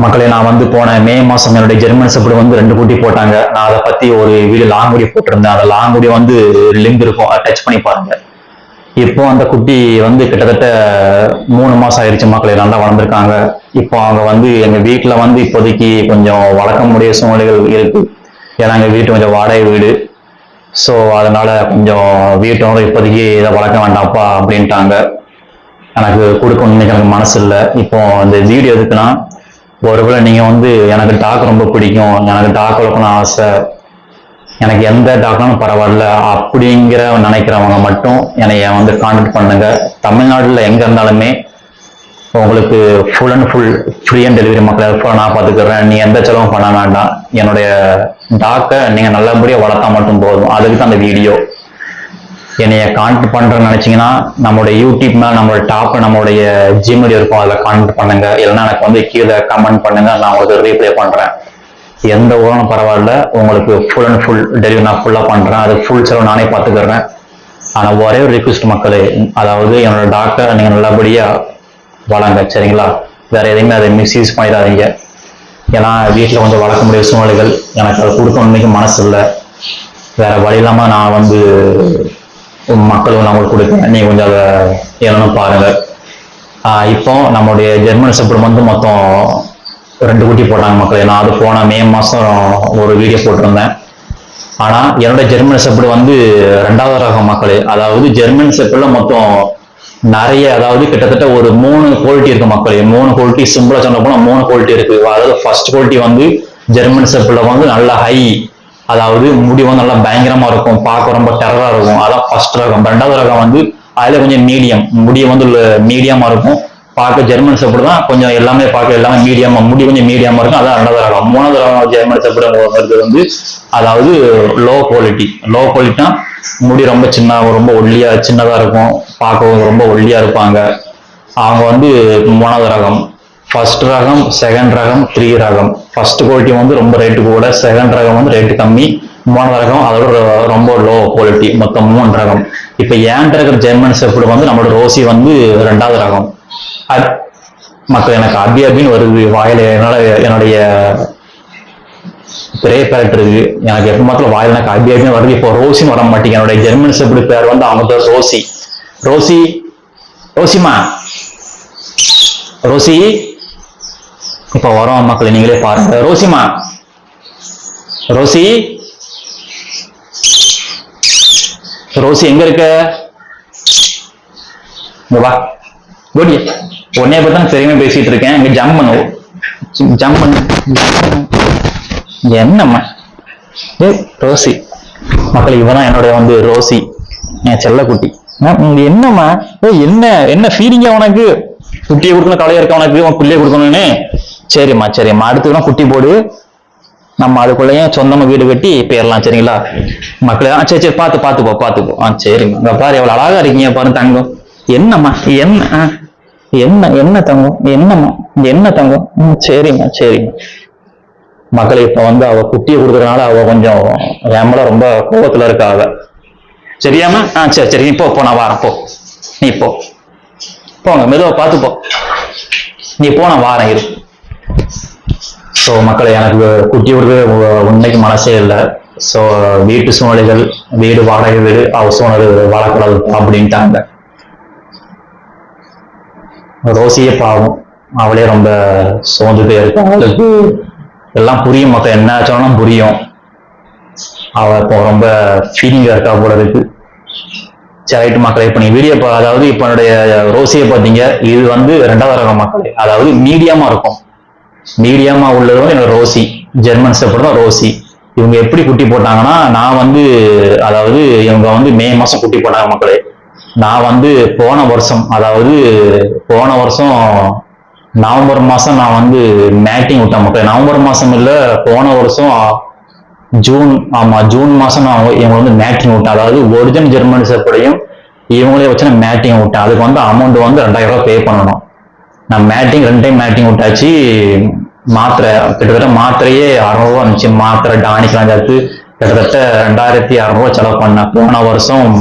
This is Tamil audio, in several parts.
மக்களே, நான் வந்து போன மே மாசம் என்னுடைய ஜெர்மன் ஷெப்பர்ட் வந்து 2 குட்டி போட்டாங்க. நான் அதை பத்தி ஒரு வீடியோ லாங் வீடியோ போட்டிருந்தேன். அந்த லாங் வீடியோ வந்து லிங்க் இருக்கும், டச் பண்ணி பாருங்க. இப்போ அந்த குட்டி வந்து கிட்டத்தட்ட 3 மாசம் ஆயிடுச்சு மக்களே, நல்லா வளர்ந்துருக்காங்க. இப்போ அவங்க வந்து எங்க வீட்டுல வந்து இப்போதைக்கு கொஞ்சம் வளர்க்க முடிய சூழ்நிலைகள் இருக்கு. ஏன்னா எங்க வீட்டு கொஞ்சம் வாடகை வீடு. ஸோ அதனால கொஞ்சம் வீட்டோட இப்போதைக்கு இதை வளர்க்க வேண்டாம்ப்பா அப்படின்ட்டாங்க. எனக்கு கொடுக்கணும்னு எனக்கு மனசு இல்லை. இப்போ இந்த வீடியோ எதுக்குன்னா, ஒருவேளை நீங்க வந்து எனக்கு டாக் ரொம்ப பிடிக்கும், எனக்கு டாக் வளர்க்கணும் ஆசை, எனக்கு எந்த டாக்னாலும் பரவாயில்ல அப்படிங்கிற நினைக்கிறவங்க மட்டும் என்னைய வந்து கான்டாக்ட் பண்ணுங்க. தமிழ்நாடுல எங்க இருந்தாலுமே உங்களுக்கு full and full free and delivery மக்களை நான் பார்த்துக்கிறேன். நீங்க எந்த செலவும் பண்ண வேண்டாம். என்னுடைய டாக்கை நீங்க நல்லபடியாக வளர்த்தா மட்டும் போதும். அதுக்கு தான் அந்த வீடியோ. என்னைய கான்டாக்ட் பண்றேன்னு நினைச்சீங்கன்னா நம்மளுடைய யூடியூப் மேல நம்மளோட டாப் நம்மளுடைய ஜிமெயில் இருக்கும், அதில் கான்டாக்ட் பண்ணுங்க. இல்லைன்னா எனக்கு வந்து கீழே கமெண்ட் பண்ணுங்க, நான் உங்களுக்கு ரீப்ளை பண்றேன். எந்த ஊரும் பரவாயில்ல, உங்களுக்கு ஃபுல் அண்ட் ஃபுல் டெலிவரி நான் ஃபுல்லா பண்றேன். அது ஃபுல் செலவு நானே பார்த்துக்கிறேன். ஆனா ஒரே ஒரு ரிக்வெஸ்ட் மக்களே, அதாவது என்னோட டாக்டரை நீங்க நல்லபடியா வளங்க, சரிங்களா? வேற எதையுமே அதை மிஸ்யூஸ் பண்ணிடாதீங்க. ஏன்னா வீட்டில் கொஞ்சம் வளர்க்க முடிய சூழ்நிலைகள், எனக்கு அதை கொடுக்க இன்னைக்கு மனசு இல்லை. வேற வழி இல்லாம நான் வந்து மக்களும் நான் உங்களுக்கு கொடுக்குறேன். நீங்க கொஞ்சம் அதை என்னன்னு பாருங்க. இப்போ நம்மளுடைய ஜெர்மன் ஷெப்பர்ட் வந்து மொத்தம் 2 குட்டி போட்டாங்க மக்களே. நான் அது போன மே மாசம் ஒரு வீடியோ போட்டிருந்தேன். ஆனா என்னுடைய ஜெர்மன் ஷெப்பர்ட் வந்து 2வது ரகம் மக்களே. அதாவது ஜெர்மன் ஷெப்பர்ட்ல மொத்தம் நிறைய, அதாவது கிட்டத்தட்ட ஒரு 3 குவாலிட்டி இருக்கு மக்களே. 3 குவாலிட்டி சிம்பிளா சொன்ன போனா 3 குவாலிட்டி இருக்கு. அதாவது ஃபர்ஸ்ட் குவாலிட்டி வந்து ஜெர்மன் ஷெப்பர்ட்ல வந்து நல்ல ஹை, அதாவது முடி வந்து நல்லா பயங்கரமா இருக்கும், பார்க்க ரொம்ப டெரரா இருக்கும். அதான் ஃபர்ஸ்ட் ரகம். 2வது ரகம் வந்து அதுல கொஞ்சம் மீடியம், முடிய வந்து மீடியமா இருக்கும், பார்க்க ஜெர்மன் ஷெப்பர்ட் தான் கொஞ்சம் எல்லாமே பார்க்க எல்லாமே மீடியமா, முடி கொஞ்சம் மீடியமா இருக்கும். அதான் 2வது ரகம். 3வது ரகம் ஜெர்மன் ஷெப்பர்ட் வருது வந்து அதாவது லோ குவாலிட்டி. லோ குவாலிட்டினா முடி ரொம்ப சின்ன, ரொம்ப ஒல்லியா சின்னதா இருக்கும், பார்க்கவும் ரொம்ப ஒல்லியா இருப்பாங்க. அவங்க வந்து 3வது ரகம். ஃபர்ஸ்ட் ரகம், செகண்ட் ரகம், 3 ரகம். ஃபர்ஸ்ட் குவாலிட்டி வந்து ரொம்ப ரேட்டு கூட, செகண்ட் ரகம் வந்து ரேட்டு கம்மி, 3வது ரகம் அதோட ரொம்ப லோ குவாலிட்டி. மொத்தம் 3 ரகம். இப்ப ஏன்ட்ட இருக்கிற ஜெர்மன் ஷெப்பர்ட் வந்து நம்மளோட ரோசி வந்து 2வது ரகம். மக்கள் எனக்கு அபின்னு வருது வாயில, என்னுடைய பெரிய பேரக்டர் இருக்கு. எனக்கு எப்ப மாத்திரம் வாயில எனக்கு அபின்னு வருது. இப்போ ரோசின்னு வர மாட்டேங்க. என்னுடைய ஜெர்மன் ஷெப்பர்ட் பேர் வந்து அவங்க பேர் ரோசி. ரோசி, ரோசிமா, ரோசி இப்ப வரோம் மக்கள், நீங்களே பாருங்க. ரோசிமா, ரோசி, ரோசி எங்க இருக்க? வா, குடி. உடனே பத்தி தான் தெரியுமே பேசிட்டு இருக்கேன். இங்க ஜம்ப் பண்ணு, ஜம்ப் பண்ணு. என்னம்மா ரோசி மக்கள், இவதான் என்னுடைய வந்து ரோசி, என் செல்லக்குட்டி. என்னம்மா என்ன என்ன ஃபீலிங்கா உனக்கு? குட்டியை கொடுக்கணும் கவலையா இருக்க உனக்கு, உன் பிள்ளைய கொடுக்கணும்னு? சரிம்மா சரிம்மா, அடுத்துக்கெல்லாம் குட்டி போடு, நம்ம அதுக்குள்ளேயும் சொந்தமா வீடு கட்டி போயிடலாம், சரிங்களா மக்களே? சரி சரி, பார்த்து பார்த்து போ, பார்த்து போ. சரிம்மா, இங்க பாரு எவ்வளவு அழகா இருக்கீங்க பாரு தங்கம். என்னம்மா என்ன என்ன என்ன தங்கம், என்னம்மா என்ன தங்கம்? சரிம்மா சரிம்மா. மக்களை இப்ப வந்து அவ குட்டியை கொடுக்கறதுனால அவ கொஞ்சம் ஏமல ரொம்ப கோபத்துல இருக்கா அவ. சரியாமா? சரி சரி, நீ போ, நான் வாரேன், போ நீ போ, போங்க மெதுவா பார்த்து போ, நீ போ நான் வாரேன் இரு. ஸோ மக்களை, எனக்கு குட்டி கொடுக்க உண்மைக்கு மனசே இல்லை. ஸோ வீட்டு சூழ்நிலைகள், வீடு வாடகை வீடு, ஹவுஸ் ஓனர் வளர்க்கூடாது அப்படின்ட்டாங்க. ரோசியே பாவம், அவளே ரொம்ப சோர்ந்துட்டே இருக்கா. அவளுக்கு எல்லாம் புரியும் மக்கள், என்ன சொன்னாலும் புரியும். அவ இப்போ ரொம்ப ஃபீலிங்கா இருக்கா போல இருக்கு. சரி மக்களை, இப்ப நீ வீடியோ அதாவது இப்ப என்னுடைய ரோசியை பார்த்தீங்க, இது வந்து 2வது ரகம் மக்களே. அதாவது மீடியமா இருக்கும், மீடியமா உள்ளது வந்து என்னோட ரோசி, ஜெர்மன் ஷெப்பர்ட் தான் ரோசி. இவங்க எப்படி குட்டி போட்டாங்கன்னா, நான் வந்து அதாவது இவங்க வந்து மே மாசம் குட்டி போட்டாங்க மக்களே. நான் வந்து போன வருஷம், அதாவது போன வருஷம் நவம்பர் மாசம் நான் வந்து மேட்டிங் விட்டேன் மக்களே. நவம்பர் மாசம் இல்ல, போன வருஷம் ஜூன், ஆமா ஜூன் மாசம் நான் இவங்க வந்து மேட்டிங் விட்டேன். அதாவது ஒரிஜினல் ஜெர்மன் ஷெப்பர்டையும் இவங்களே வச்சு நான் மேட்டிங் விட்டேன். அதுக்கு வந்து அமௌண்ட் வந்து 2000 ரூபாய் பே பண்ணணும். நான் மேட்டிங் 2 டைம் மேட்டிங் விட்டாச்சு. மாத்திரை கிட்டத்தட்ட மாத்திரையே 600 ரூபா இருந்துச்சு. மாத்திரை டானிக்லாம் சேர்த்து கிட்டத்தட்ட 2600 ரூபாய் செலவு பண்ணேன். போன வருஷம்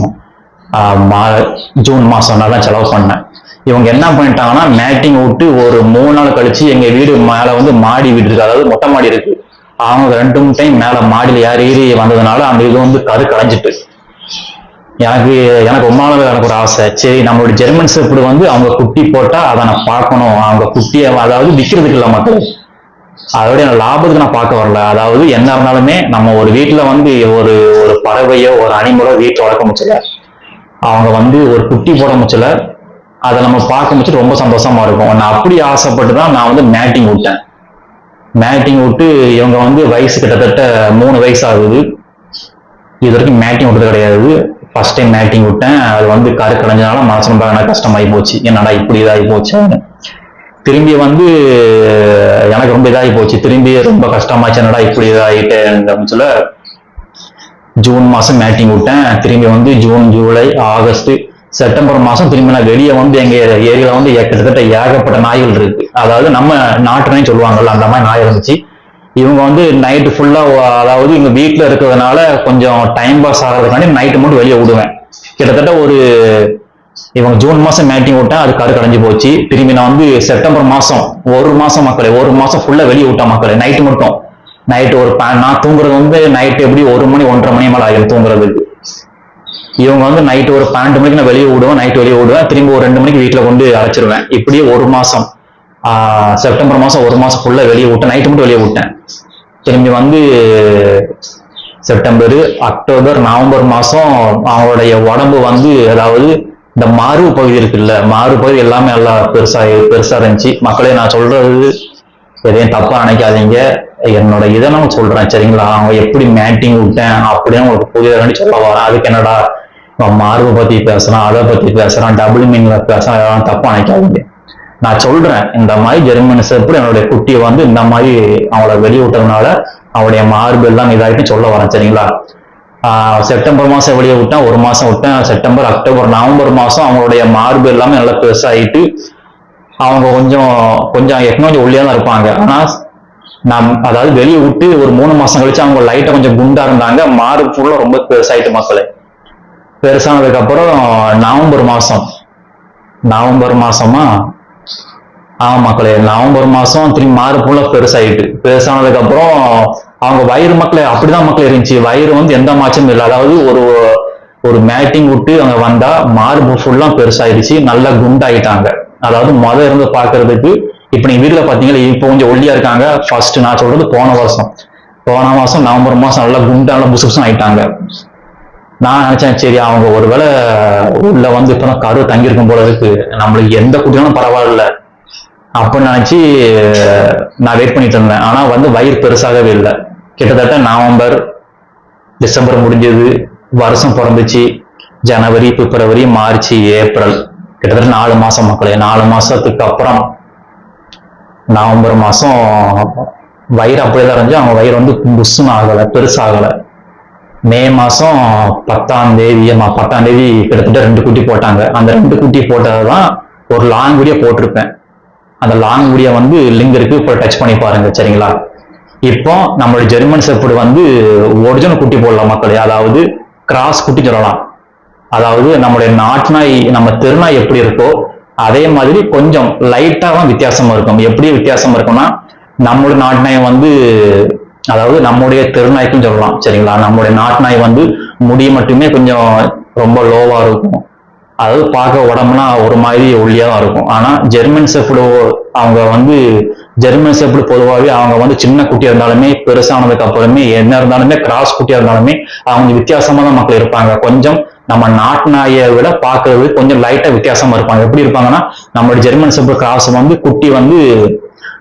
ஜூன் மாசம் தான் செலவு பண்ணேன். இவங்க என்ன பண்ணிட்டாங்கன்னா மேட்டிங் விட்டு ஒரு 3 நாள் கழிச்சு எங்க வீடு மேல வந்து மாடி வீடு இருக்கு, அதாவது மொட்டை மாடி இருக்கு. அவங்க 2 டைம் மேல மாடியில ஏறி வந்ததுனால அந்த இது வந்து கரு களைஞ்சிட்டு, எனக்கு ரொம்ப நாள் எனக்கு ஒரு ஆசை, சரி நம்மளுடைய ஜெர்மன் ஷெப்பர்டு வந்து அவங்க குட்டி போட்டா அதை நான் பார்க்கணும். அவங்க குட்டியை அதாவது விற்கிறதுக்கு இல்லை மக்கள், அதோட லாபத்துக்கு நான் பார்க்க வரல. அதாவது என்ன இருந்தாலுமே நம்ம ஒரு வீட்டுல வந்து ஒரு ஒரு பறவையோ ஒரு அனிமலோ வீட்டில் வளர்க்க முடியல, அவங்க வந்து ஒரு குட்டி போட முடியல, அதை நம்ம பார்க்க முடிச்சு ரொம்ப சந்தோஷமா இருக்கும். நான் அப்படி ஆசைப்பட்டு தான் நான் வந்து மேட்டிங் விட்டேன். மேட்டிங் விட்டு இவங்க வந்து வயசு கிட்டத்தட்ட 3 வயசு ஆகுது. இது வரைக்கும் மேட்டிங் விட்டது கிடையாது. ஃபர்ஸ்ட் டைம் மேட்டிங் விட்டேன். அது வந்து கரு கடைஞ்சனால மனசு ரொம்ப கஷ்டமாயி போச்சு. என்னடா இப்படி இதாகி போச்சு, திரும்பி வந்து எனக்கு ரொம்ப இதாகி போச்சு, திரும்பி ரொம்ப கஷ்டமாச்சு, என்னடா இப்படி இதாகிட்டு சொல்ல ஜூன் மாசம் மேட்டிங் விட்டேன். திரும்பி வந்து ஜூன், ஜூலை, ஆகஸ்ட், செப்டம்பர் மாசம் திரும்பி நான் வெளியே வந்து எங்க ஏரியால வந்து கிட்டத்தட்ட ஏகப்பட்ட நாய்கள் இருக்கு. அதாவது நம்ம நாட்டு நாய் சொல்லுவாங்கல்ல, அந்த மாதிரி நாய் இருந்துச்சு. இவங்க வந்து நைட்டு ஃபுல்லா, அதாவது இவங்க வீட்டுல இருக்கிறதுனால கொஞ்சம் டைம் பாஸ் ஆகிறதுக்காண்டி நைட்டு மட்டும் வெளியே விடுவேன். கிட்டத்தட்ட ஒரு இவங்க ஜூன் மாசம் மேட்டிங் விட்டேன், அது கரு கடைஞ்சு போச்சு. திரும்பி நான் வந்து செப்டம்பர் மாசம் ஒரு மாசம் மக்களே, ஒரு மாசம் ஃபுல்லா வெளியே விட்டேன் மக்களே, நைட்டு மட்டும். நைட்டு ஒரு நான் தூங்குறது வந்து நைட்டு எப்படி 1 மணி 1:30 மணி மேல ஆகிடும் தூங்குறதுக்கு. இவங்க வந்து நைட்டு ஒரு 12 மணிக்கு நான் வெளியே விடுவேன், நைட்டு வெளியே விடுவேன், திரும்பி ஒரு 2 மணிக்கு வீட்டுல கொண்டு அழைச்சிருவேன். இப்படியே ஒரு மாசம், செப்டம்பர் மாசம் ஒரு மாசம் ஃபுல்லா வெளியே விட்டேன், நைட்டு மட்டும் வெளியே விட்டேன். திரும்பி வந்து செப்டம்பர், அக்டோபர், நவம்பர் மாசம் அவங்களுடைய உடம்பு வந்து, அதாவது இந்த மார்பு பகுதி இருக்குல்ல, மார்பு பகுதி எல்லாமே நல்லா பெருசா இருந்துச்சு. மக்களே நான் சொல்றது எதையும் தப்பா நினைக்காதீங்க, என்னோட இதை நான் சொல்றேன் சரிங்களா. அவங்க எப்படி மேட்டிங் விட்டேன் அப்படின்னு உங்களுக்கு புதிய சொல்ல வரேன். அதுக்கு என்னடா மார்பு பத்தி பேசுறான், அதை பத்தி பேசுறான், டபுள் மீனிங்ல பேசுறான், தப்பா நினைக்காதீங்க. நான் சொல்றேன், இந்த மாதிரி ஜெர்மன் ஷெப்பர்டு என்னுடைய குட்டியை வந்து இந்த மாதிரி அவங்கள வெளியே விட்டதுனால அவருடைய மார்பு எல்லாம் இதாகிட்டு சொல்ல வரேன் சரிங்களா. செப்டம்பர் மாசம் வெளியே விட்டேன், ஒரு மாசம் விட்டேன். செப்டம்பர், அக்டோபர், நவம்பர் மாசம் அவங்களுடைய மார்பு எல்லாமே நல்லா பெருசாகிட்டு அவங்க கொஞ்சம் கொஞ்சம் ஒல்லியா தான் இருப்பாங்க. ஆனா அதாவது வெளியே விட்டு ஒரு 3 மாசம் கழிச்சு அவங்க லைட்டா கொஞ்சம் குண்டா இருந்தாங்க, மார்பு ஃபுல்லா ரொம்ப பெருசாயிட்டு மக்களே. பெருசானதுக்கு அப்புறம் நவம்பர் மாசமா மக்களே, நவம்பர் மாசம் திரும்பி மார்பு ஃபுல்லா பெருசானதுக்கு அப்புறம் அவங்க வயிறு மக்களே அப்படிதான் மக்களே இருந்துச்சு. வயிறு வந்து எந்த மாற்றமும் இல்லை. அதாவது ஒரு மேட்டிங் விட்டு அங்க வந்தா மார்பு ஃபுல்லா பெருசாயிடுச்சு, நல்லா குண்டாயிட்டாங்க. அதாவது இருந்து பாக்குறதுக்கு இப்ப நீங்க வீட்டுல பாத்தீங்கன்னா இப்ப கொஞ்சம் ஒல்லியா இருக்காங்க. ஃபர்ஸ்ட் நான் சொல்றது போன மாசம் நவம்பர் மாசம் நல்லா குண்டா நல்லா புசுபுசும் ஆயிட்டாங்க. நான் நினைச்சேன் சரி அவங்க ஒருவேளை உள்ள வந்து இப்பதான் கரு தங்கியிருக்கும் போல இருக்கு, நம்மளுக்கு எந்த குட்டியும் பரவாயில்ல அப்படின்னு நினைச்சு நான் வெயிட் பண்ணிட்டு இருந்தேன். ஆனா வந்து வயிறு பெருசாகவே இல்லை. கிட்டத்தட்ட நவம்பர், டிசம்பர் முடிஞ்சது, வருஷம் பிறந்துச்சு, ஜனவரி, பிப்ரவரி, மார்ச், ஏப்ரல், கிட்டத்தட்ட 4 மாசம் மக்களே. 4 மாசத்துக்கு அப்புறம் நவம்பர் மாசம் வயிறு அப்படியேதான் இருந்துச்சு. அவங்க வயிறு வந்து புஷ்ஷுன்னு ஆகலை, பெருசாகலை. மே மாசம் 10ஆம் தேதி கிட்டத்தட்ட 2 குட்டி போட்டாங்க. அந்த 2 குட்டி போட்டதுதான் ஒரு லாங் வீடியோ போட்டிருப்பேன். அந்த லாங் வீடியோ வந்து லிங்க் இருக்கு, இப்போ டச் பண்ணி பாருங்க சரிங்களா. இப்போ நம்மளுடைய ஜெர்மன் ஷெப்பர்டு வந்து ஒரிஜினல் குட்டி போடலாம் மக்களே, அதாவது கிராஸ் குட்டி சொல்லலாம். அதாவது நம்முடைய நாட்டுநாய், நம்ம தெருநாய் எப்படி இருக்கோ அதே மாதிரி கொஞ்சம் லைட்டா தான் வித்தியாசமா இருக்கும். எப்படி வித்தியாசமா இருக்கும்னா, நம்மளுடைய நாட்டுநாய் வந்து, அதாவது நம்முடைய தெருநாய்க்கும் சொல்லலாம் சரிங்களா. நம்முடைய நாட்டுநாய் வந்து முடி மட்டுமே கொஞ்சம் ரொம்ப லோவா இருக்கும், அதாவது பார்க்க உடம்புனா ஒரு மாதிரி ஒல்லியா தான் இருக்கும். ஆனா ஜெர்மன் ஷெப்பர்டு அவங்க வந்து ஜெர்மன் ஷெப்பர்டு பொதுவாகவே அவங்க வந்து சின்ன குட்டியா இருந்தாலுமே பெருசானதுக்கு அப்புறமே என்ன இருந்தாலுமே கிராஸ் குட்டியா இருந்தாலுமே அவங்க வித்தியாசமா தான் மக்கள் இருப்பாங்க. கொஞ்சம் நம்ம நாட்டு நாயை விட பார்க்கறது கொஞ்சம் லைட்டா வித்தியாசமா இருப்பாங்க. எப்படி இருப்பாங்கன்னா, நம்மளோட ஜெர்மன் ஷெப்பர்டு கிராஸ் வந்து குட்டி வந்து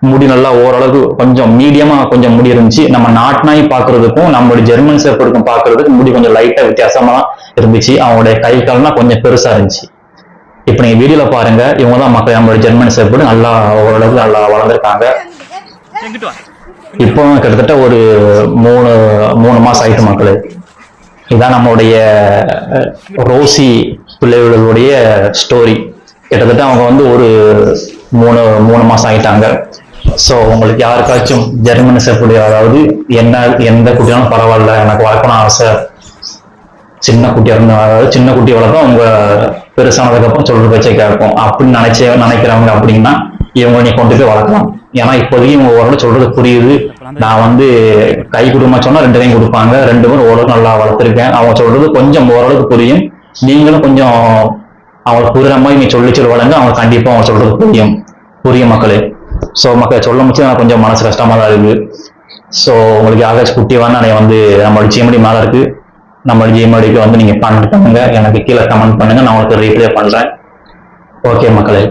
முடி நல்லா ஓரளவு கொஞ்சம் மீடியமா கொஞ்சம் முடி இருந்துச்சு. நம்ம நாட்டு நாய் பார்க்கறதுக்கும் நம்மளுடைய ஜெர்மன் ஷெப்பர்டுக்கும் பார்க்கறதுக்கு முடி கொஞ்சம் லைட்டா வித்தியாசமா இருந்துச்சு. அவங்களுடைய கை கால்னா கொஞ்சம் பெருசா இருந்துச்சு. இப்ப நீங்க வீடியோல பாருங்க, இவங்க தான் மக்கள் நம்மளுடைய ஜெர்மன் ஷெப்பர்டு நல்லா ஓரளவுக்கு நல்லா வளர்ந்துருக்காங்க. இப்போ கிட்டத்தட்ட ஒரு 3 மாசம் ஆயிட்டு மக்களே. இதான் நம்மளுடைய ரோசி பிள்ளைகளுடைய ஸ்டோரி. கிட்டத்தட்ட அவங்க வந்து ஒரு 3 மாசம் ஆயிட்டாங்க. ஸோ உங்களுக்கு யாருக்காச்சும் ஜெர்மன் ஷெப்பர்டு, அதாவது எந்த குட்டியாலும் பரவாயில்ல, எனக்கு வளர்க்கணும் ஆசை, சின்ன குட்டியா இருந்தா, அதாவது சின்ன குட்டி வளர்த்தா உங்க பெருசானதுக்கு அப்புறம் சொல்ற பேச்சை கேட்போம் அப்படின்னு நினைக்கிறவங்க அப்படின்னா இவங்க நீ கொண்டு போய் வளர்க்கலாம். ஏன்னா இப்போதைக்கு இவங்க ஓரளவு சொல்றது புரியுது. நான் வந்து கை குடும்பமா சொன்னா 2 கையும் கொடுப்பாங்க, 2 பேரும் ஓரளவுக்கு நல்லா வளர்த்துருக்கேன். அவங்க சொல்றது கொஞ்சம் ஓரளவுக்கு புரியும். நீங்களும் கொஞ்சம் அவங்களுக்கு புரியுற மாதிரி நீ சொல்லி வளங்க, அவங்க கண்டிப்பா அவங்க சொல்றது புரியும் மக்களே. ஸோ மக்கள் சொல்ல முடிச்சு நான் கொஞ்சம் மனசு கஷ்டமா தான் இருக்கு. ஸோ உங்களுக்கு யாராச்சும் குட்டி வேணா நான் வந்து நம்மளோட ஜிஎம்டி மேல இருக்கு, நம்மளோட ஜிஎம்டிக்கு வந்து நீங்க கான்டாக்ட் பண்ணுங்க, எனக்கு கீழே கமெண்ட் பண்ணுங்க, நான் உங்களுக்கு ரீப்ளே பண்றேன். ஓகே மக்களே.